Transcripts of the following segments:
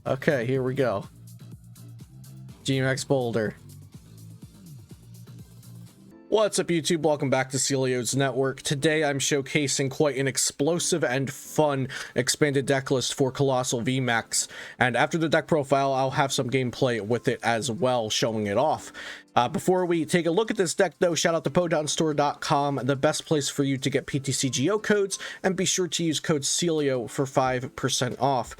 Okay, here we go. GMX Boulder. What's up, YouTube? Welcome back to Celio's Network. Today I'm showcasing quite an explosive and fun expanded deck list for Coalossal VMAX, and after the deck profile I'll have some gameplay with it as well, showing it off. Before we take a look at this deck though, shout out to PoDownStore.com, the best place for you to get PTCGO codes, and be sure to use code CELIO for 5% off.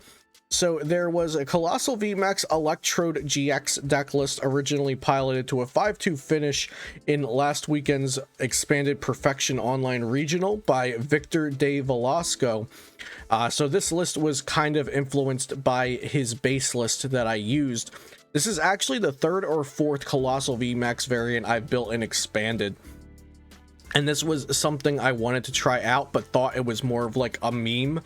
So there was a Coalossal VMAX Electrode-GX deck list originally piloted to a 5-2 finish in last weekend's expanded Perfection Online Regional by Victor de Velasco. So this list was kind of influenced by his base list that I used. This is actually the third or fourth Coalossal VMAX variant I've built and expanded. And this was something I wanted to try out, but thought it was more of like a meme.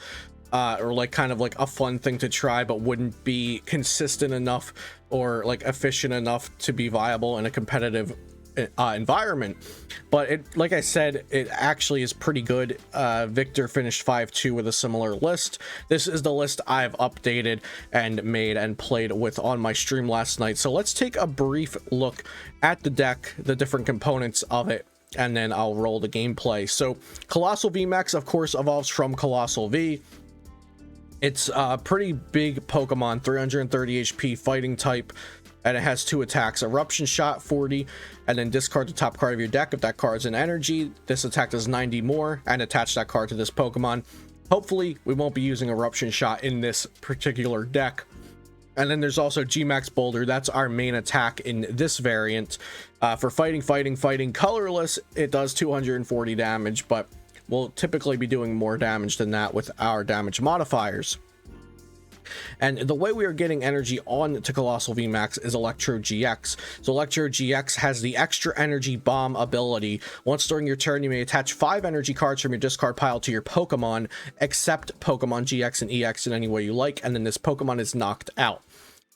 Or like kind of like a fun thing to try, but wouldn't be consistent enough or like efficient enough to be viable in a competitive environment. But it, like I said, it actually is pretty good. Victor finished 5-2 with a similar list. This is the list I've updated and made and played with on my stream last night. So let's take a brief look at the deck, the different components of it, and then I'll roll the gameplay. So Coalossal VMAX, of course, evolves from Coalossal V. It's a pretty big Pokemon, 330 HP, fighting type, and it has 2 attacks: Eruption Shot 40, and then discard the top card of your deck if that card's an energy. This attack does 90 more, and attach that card to this Pokemon. Hopefully we won't be using Eruption Shot in this particular deck. And then there's also GMAX Boulder. That's our main attack in this variant. For fighting colorless, it does 240 damage, but we'll typically be doing more damage than that with our damage modifiers. And the way we are getting energy on to Coalossal VMAX is Electrode-GX. So Electrode-GX has the extra energy bomb ability. Once during your turn, you may attach 5 energy cards from your discard pile to your Pokemon, except Pokemon GX and EX in any way you like, and then this Pokemon is knocked out.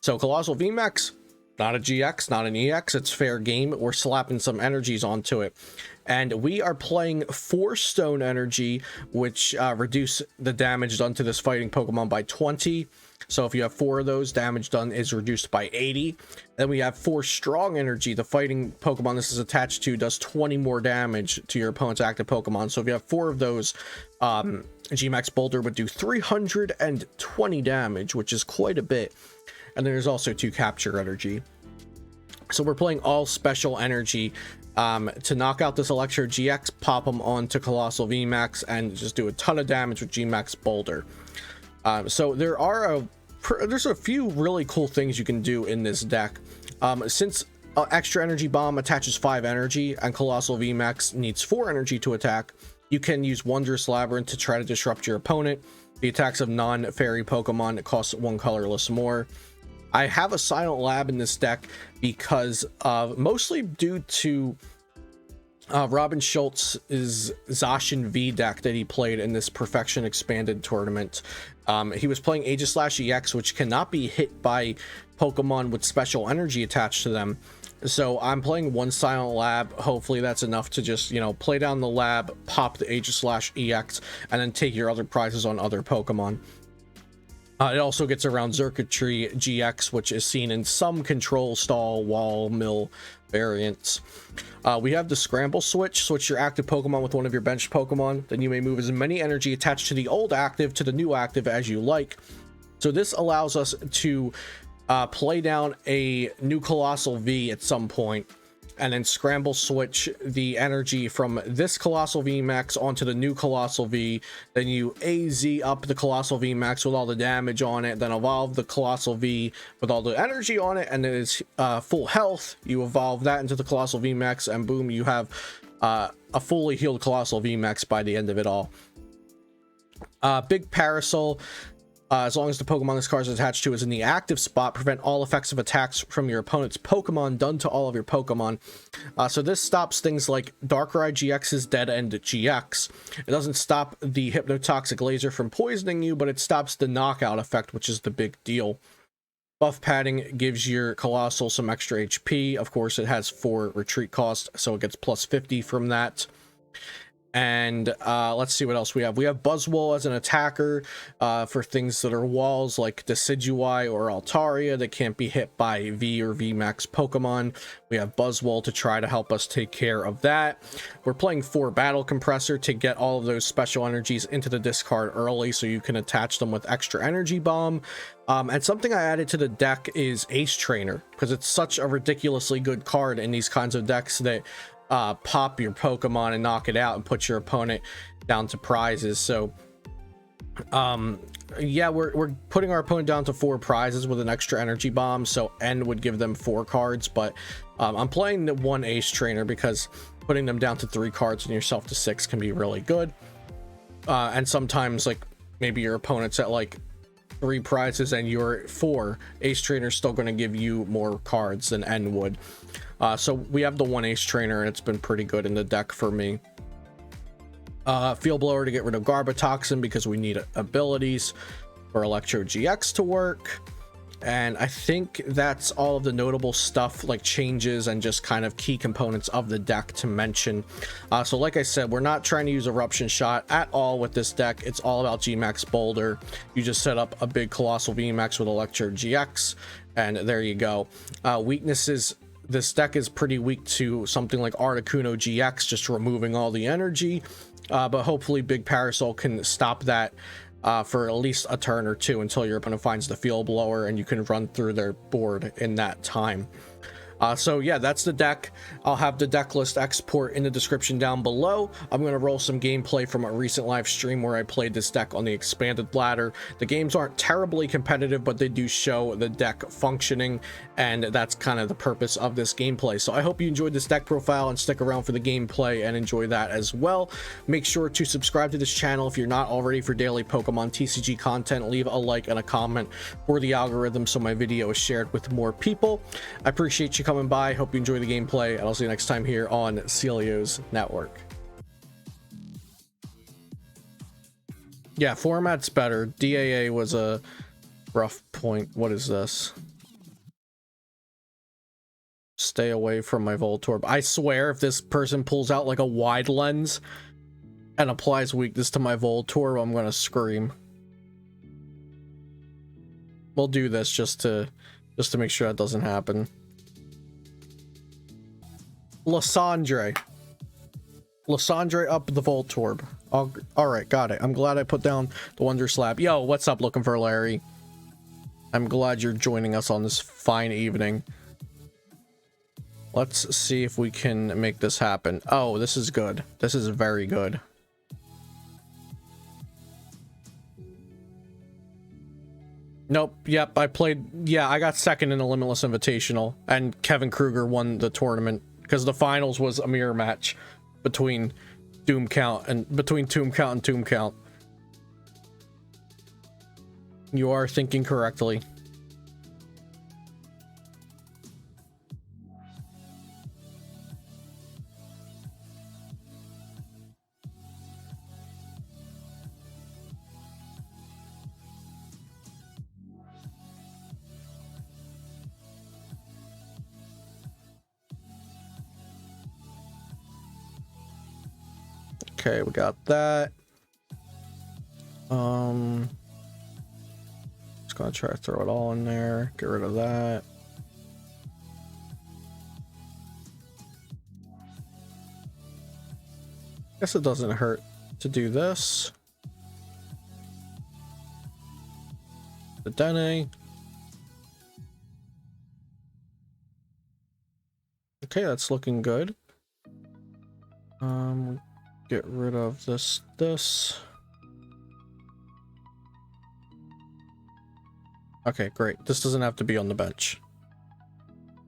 So Coalossal VMAX, not a GX, not an EX, it's fair game. We're slapping some energies onto it. And we are playing 4 Stone Energy, which reduce the damage done to this fighting Pokemon by 20. So if you have 4 of those, damage done is reduced by 80. Then we have 4 Strong Energy. The fighting Pokemon this is attached to does 20 more damage to your opponent's active Pokemon. So if you have 4 of those, GMAX Boulder would do 320 damage, which is quite a bit. And then there's also 2 Capture Energy. So we're playing all special energy to knock out this Electrode-GX, pop them onto Coalossal VMAX, and just do a ton of damage with GMAX Boulder. So there's a few really cool things you can do in this deck. Since extra energy bomb attaches 5 energy and Coalossal VMAX needs 4 energy to attack, you can use Wondrous Labyrinth to try to disrupt your opponent. The attacks of non-fairy Pokemon, it costs 1 colorless more. I have a Silent Lab in this deck because mostly due to Robin Schultz's Zacian V deck that he played in this Perfection Expanded tournament. He was playing Aegislash-EX, which cannot be hit by Pokemon with special energy attached to them. So I'm playing 1 Silent Lab. Hopefully that's enough to just, you know, play down the lab, pop the Aegislash-EX, and then take your other prizes on other Pokemon. It also gets around Xurkitree GX, which is seen in some Control Stall Wall Mill variants. We have the Scramble Switch. Switch your active Pokemon with one of your benched Pokemon. Then you may move as many energy attached to the old active to the new active as you like. So this allows us to play down a new Coalossal V at some point, and then Scramble Switch the energy from this Coalossal VMAX onto the new Coalossal V. Then you AZ up the Coalossal VMAX with all the damage on it, then evolve the Coalossal V with all the energy on it, and then it's full health. You evolve that into the Coalossal VMAX, and boom, you have a fully healed Coalossal VMAX by the end of it all. Big Parasol. As long as the Pokemon this card is attached to is in the active spot, prevent all effective attacks from your opponent's Pokemon done to all of your Pokemon. So this stops things like Darkrai GX's Dedenne-GX. It doesn't stop the Hypnotoxic Laser from poisoning you, but it stops the knockout effect, which is the big deal. Buff padding gives your Coalossal some extra HP. Of course, it has 4 retreat cost, so it gets plus 50 from that. And let's see what else we have. We have Buzzwole as an attacker for things that are walls like Decidueye or Altaria that can't be hit by V or VMAX Pokemon. We have Buzzwole to try to help us take care of that. We're playing 4 Battle Compressor to get all of those special energies into the discard early so you can attach them with extra Energy Bomb. And something I added to the deck is Ace Trainer, because it's such a ridiculously good card in these kinds of decks that pop your Pokemon and knock it out and put your opponent down to prizes. So yeah, we're putting our opponent down to 4 prizes with an extra Energy Bomb, so N would give them 4 cards, but I'm playing the 1 Ace Trainer because putting them down to 3 cards and yourself to 6 can be really good. And sometimes, like, maybe your opponent's at like 3 prizes and you're at 4, Ace Trainer's still going to give you more cards than N would. So we have the 1 Ace Trainer, and it's been pretty good in the deck for me. Field Blower to get rid of Garbotoxin because we need abilities for Electrode-GX to work. And I think that's all of the notable stuff, like changes and just kind of key components of the deck to mention. So like I said, we're not trying to use Eruption Shot at all with this deck. It's all about Gmax Boulder. You just set up a big Coalossal VMAX with Electrode-GX, and there you go. Weaknesses: this deck is pretty weak to something like Articuno GX, just removing all the energy. But hopefully Big Parasol can stop that for at least a turn or 2 until your opponent finds the Field Blower and you can run through their board in that time. So yeah, that's the deck. I'll have the deck list export in the description down below. I'm going to roll some gameplay from a recent live stream where I played this deck on the expanded ladder. The games aren't terribly competitive, but they do show the deck functioning, and that's kind of the purpose of this gameplay. So I hope you enjoyed this deck profile and stick around for the gameplay and enjoy that as well. Make sure to subscribe to this channel if you're not already for daily Pokemon TCG content. Leave a like and a comment for the algorithm so my video is shared with more people. I appreciate you coming by. Hope you enjoy the gameplay, and I'll see you next time here on Celio's Network. Yeah, format's better. DAA was a rough point. What is this? Stay away from my Voltorb. I swear if this person pulls out like a wide lens and applies weakness to my Voltorb, I'm gonna scream. We'll do this just to make sure that doesn't happen. Lysandre up the Voltorb. All right, got it. I'm glad I put down the Wonder Slap. Yo, what's up? Looking for Larry. I'm glad you're joining us on this fine evening. Let's see if we can make this happen. Oh, this is good. This is very good. Nope. Yep. I played. Yeah, I got second in the Limitless Invitational, and Kevin Kruger won the tournament because the finals was a mirror match between Tomb Count and Tomb Count. You are thinking correctly. Okay, we got that. Just gonna try to throw it all in there. Get rid of that. Guess it doesn't hurt to do this. The Dedenne. Okay, that's looking good. Get rid of this. Okay, great. This doesn't have to be on the bench.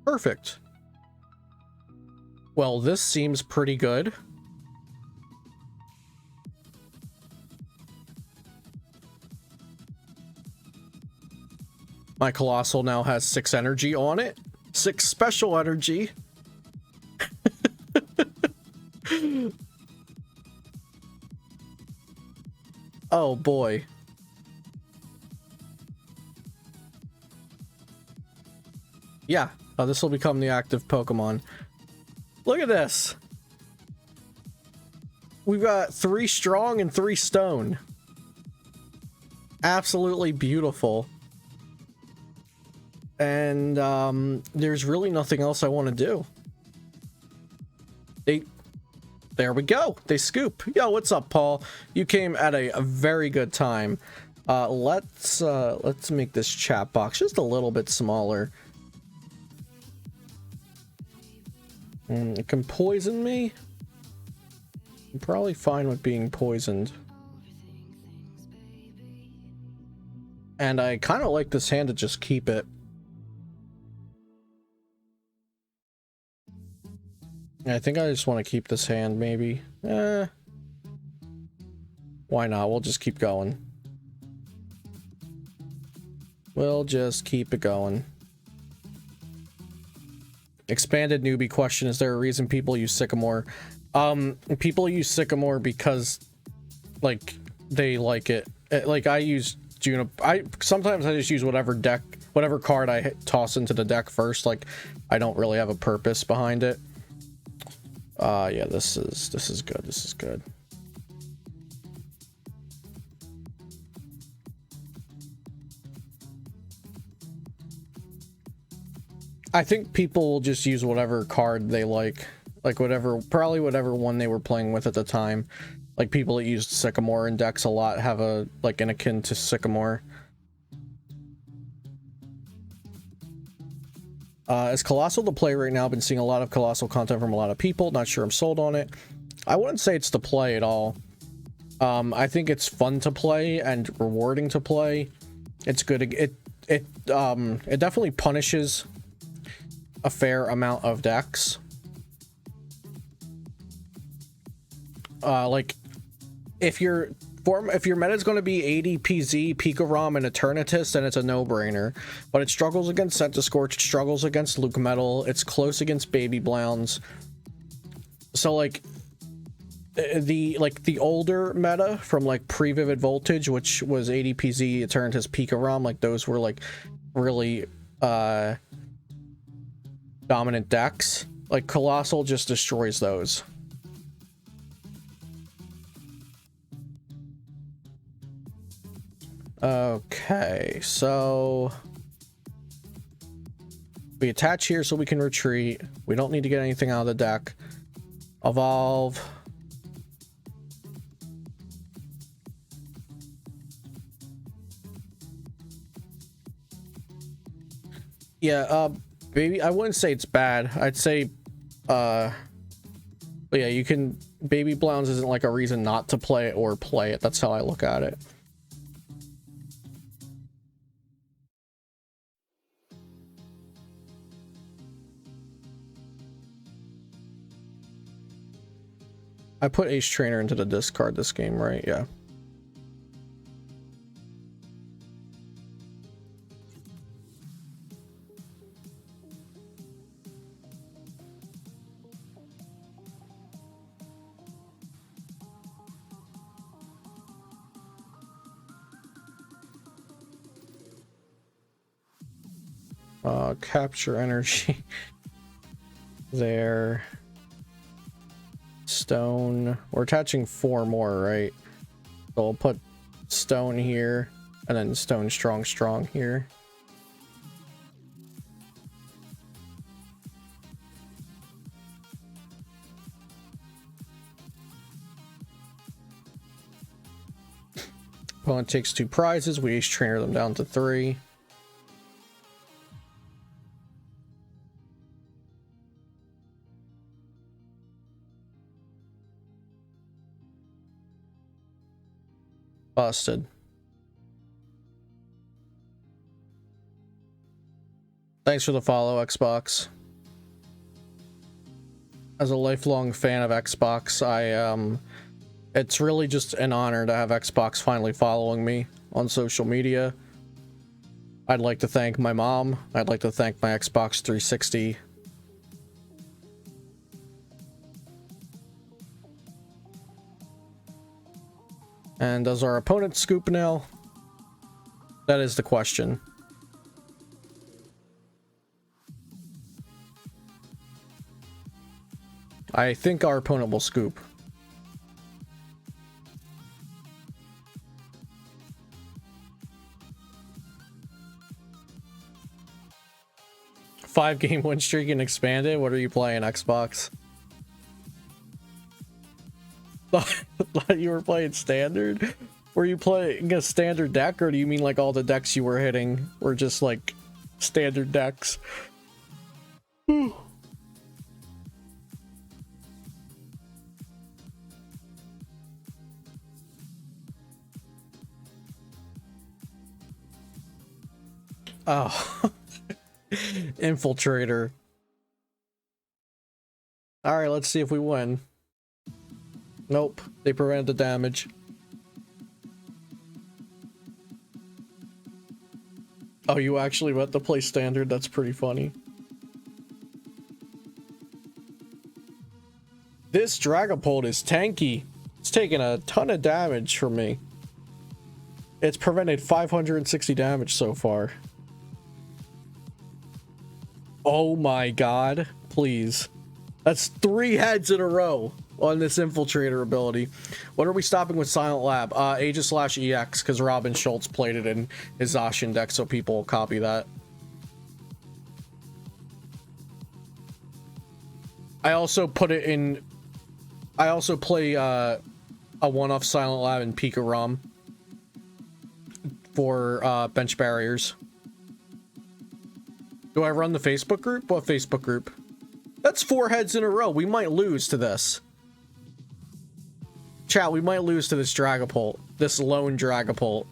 Perfect. Well, this seems pretty good. My Coalossal now has 6 energy on it. 6 special energy. Oh boy. Yeah, this will become the active Pokemon. Look at this. we've got 3 strong and 3 stone. Absolutely beautiful. And there's really nothing else I want to do. There we go. They scoop. Yo, what's up, Paul? You came at a very good time. Let's make this chat box just a little bit smaller. It can poison me. I'm probably fine with being poisoned. And I kind of like this hand to just keep it. I think I just want to keep this hand, maybe. Why not? We'll just keep going. We'll just keep it going. Expanded newbie question. Is there a reason people use Sycamore? People use Sycamore because, like, they like it. Like, I use Juniper. Sometimes I just use whatever card I toss into the deck first. Like, I don't really have a purpose behind it. Yeah, this is good. This is good. I think people will just use whatever card they like probably whatever one they were playing with at the time. Like, people that used Sycamore in decks a lot have an akin to Sycamore. Is Coalossal the play right now? I've been seeing a lot of Coalossal content from a lot of people. Not sure I'm sold on it. I wouldn't say it's the play at all. I think it's fun to play and rewarding to play. It's good. It definitely punishes a fair amount of decks. Like, if your meta is going to be AD, PZ, Pikarom, and Eternatus, then it's a no-brainer. But it struggles against Centiskorch, it struggles against Luke Metal, it's close against Baby Blounds. So, like, the older meta from, like, pre-Vivid Voltage, which was AD, PZ, Eternatus, Pikarom, like, those were, like, really dominant decks. Like, Coalossal just destroys those. Okay, so we attach here so we can retreat. We don't need to get anything out of the deck. Evolve. Yeah, baby, I wouldn't say it's bad. I'd say, but yeah, you can, Baby Blounds isn't like a reason not to play it or play it. That's how I look at it. I put Ace Trainer into the discard this game, right? Yeah. Capture energy. There. Stone. We're attaching 4 more, right? So we'll put stone here, and then stone strong here. Opponent takes 2 prizes. We Ace Trainer them down to 3. Busted. Thanks for the follow, Xbox. As a lifelong fan of Xbox, it's really just an honor to have Xbox finally following me on social media. I'd like to thank my mom. I'd like to thank my Xbox 360. And does our opponent scoop now? That is the question. I think our opponent will scoop. 5-game win streak and expanded. What are you playing, Xbox? Thought you were playing standard? Were you playing a standard deck, or do you mean like all the decks you were hitting were just like standard decks? Oh. Infiltrator. Alright, let's see if we win. Nope, they prevented the damage. Oh, you actually went to play standard? That's pretty funny. This Dragapult is tanky. It's taking a ton of damage from me. It's prevented 560 damage so far. Oh my god, please. That's 3 heads in a row on this Infiltrator ability. What are we stopping with Silent Lab? Aegis/EX, because Robin Schultz played it in his Zacian deck, so people will copy that. I also put it in... I also play a one-off Silent Lab in Pika Rom for bench barriers. Do I run the Facebook group? What Facebook group? That's 4 heads in a row. We might lose to this. Chat, we might lose to this Dragapult. This lone Dragapult.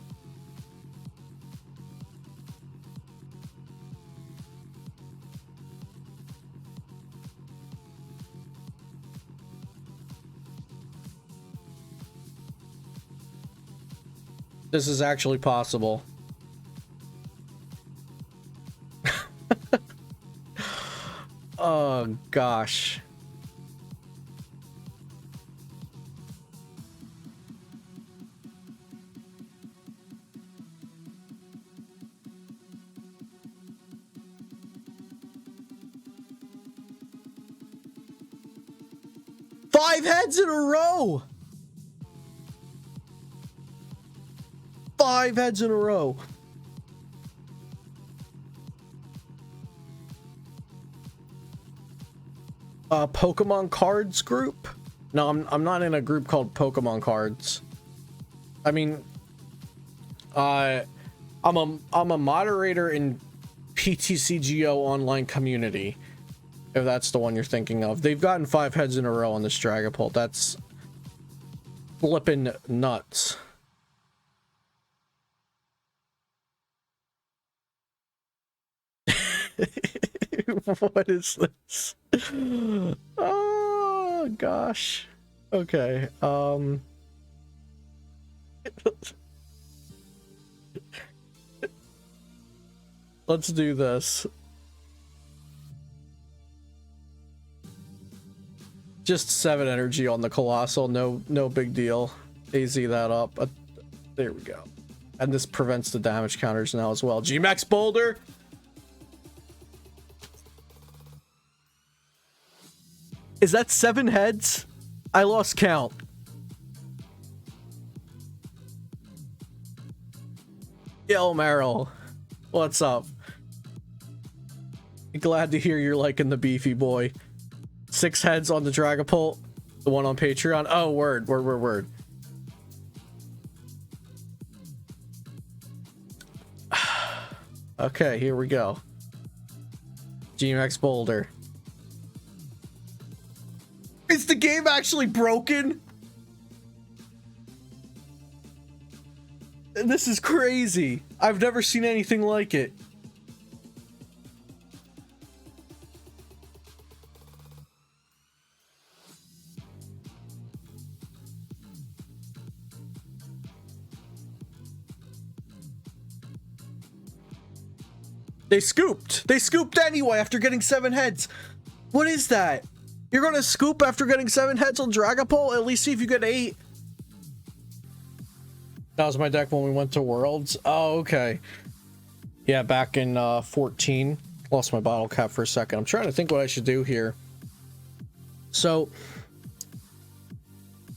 This is actually possible. Oh gosh. Five heads in a row. 5 heads in a row. Pokemon cards group? No, I'm not in a group called Pokemon cards. I mean, I'm a moderator in PTCGO online community, if that's the one you're thinking of. They've gotten 5 heads in a row on this Dragapult. That's flippin' nuts. What is this? Oh gosh. Okay. Let's do this. Just 7 energy on the Coalossal. No big deal. AZ that up. There we go. And this prevents the damage counters now as well. G-Max Boulder. Is that 7 heads? I lost count. Yo, Meryl. What's up? Glad to hear you're liking the beefy boy. 6 heads on the Dragapult. The one on Patreon. Oh, word. Okay, here we go. G-Max Boulder. Is the game actually broken? This is crazy. I've never seen anything like it. They scooped. They scooped anyway after getting 7 heads. What is that? You're gonna scoop after getting 7 heads on Dragapult? At least see if you get 8. That was my deck when we went to Worlds. Oh, okay. Yeah, back in 14. Lost my bottle cap for a second. I'm trying to think what I should do here. So,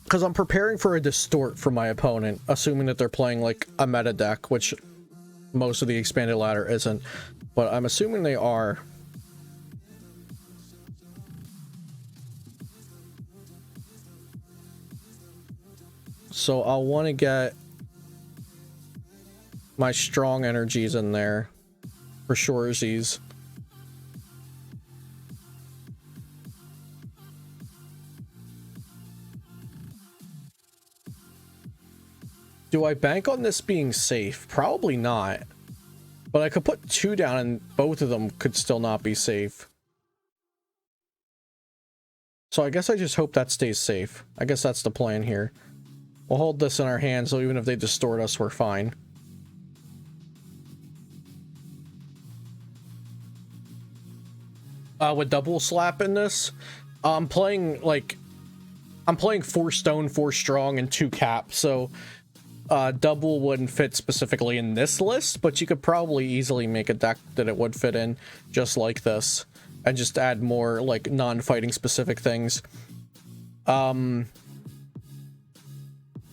because I'm preparing for a distort from my opponent, assuming that they're playing like a meta deck, which most of the expanded ladder isn't. But I'm assuming they are. So I'll want to get my strong energies in there for surezies. Do I bank on this being safe? Probably not. But I could put 2 down and both of them could still not be safe. So I guess I just hope that stays safe. I guess that's the plan here. We'll hold this in our hands, so even if they distort us, we're fine. With double slap in this, I'm playing 4 stone, 4 strong, and 2 cap, so double wouldn't fit specifically in this list, but you could probably easily make a deck that it would fit in just like this, and just add more like non-fighting specific things.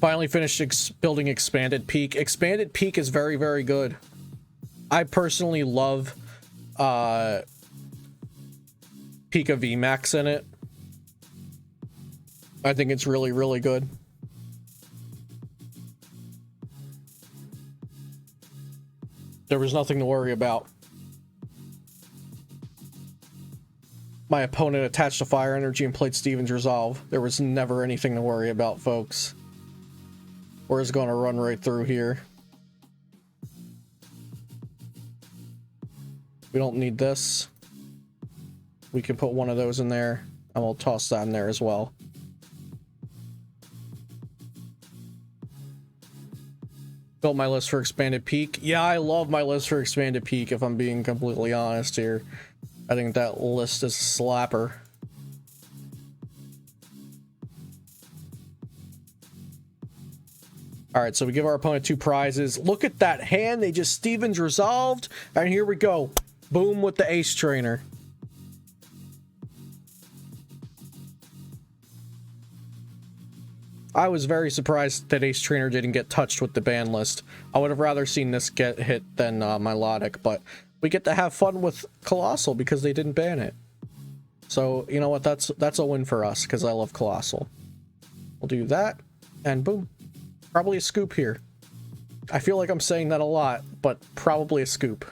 Finally finished building Expanded Peak. Expanded Peak is very, very good. I personally love Pika VMAX in it. I think it's really, really good. There was nothing to worry about. My opponent attached a fire energy and played Steven's Resolve. There was never anything to worry about, folks. We're just gonna run right through here. We don't need this. We can put one of those in there, and we'll toss that in there as well. Built my list for Expanded Peak. Yeah, I love my list for Expanded Peak, if I'm being completely honest here. I think that list is a slapper. Alright, so we give our opponent 2 prizes. Look at that hand, they just Steven's Resolved, and here we go. Boom with the Ace Trainer. I was very surprised that Ace Trainer didn't get touched with the ban list. I would have rather seen this get hit than Milotic, but we get to have fun with Coalossal because they didn't ban it. So, you know what, that's a win for us, because I love Coalossal. We'll do that, and boom. Probably a scoop here. I feel like I'm saying that a lot, but probably a scoop.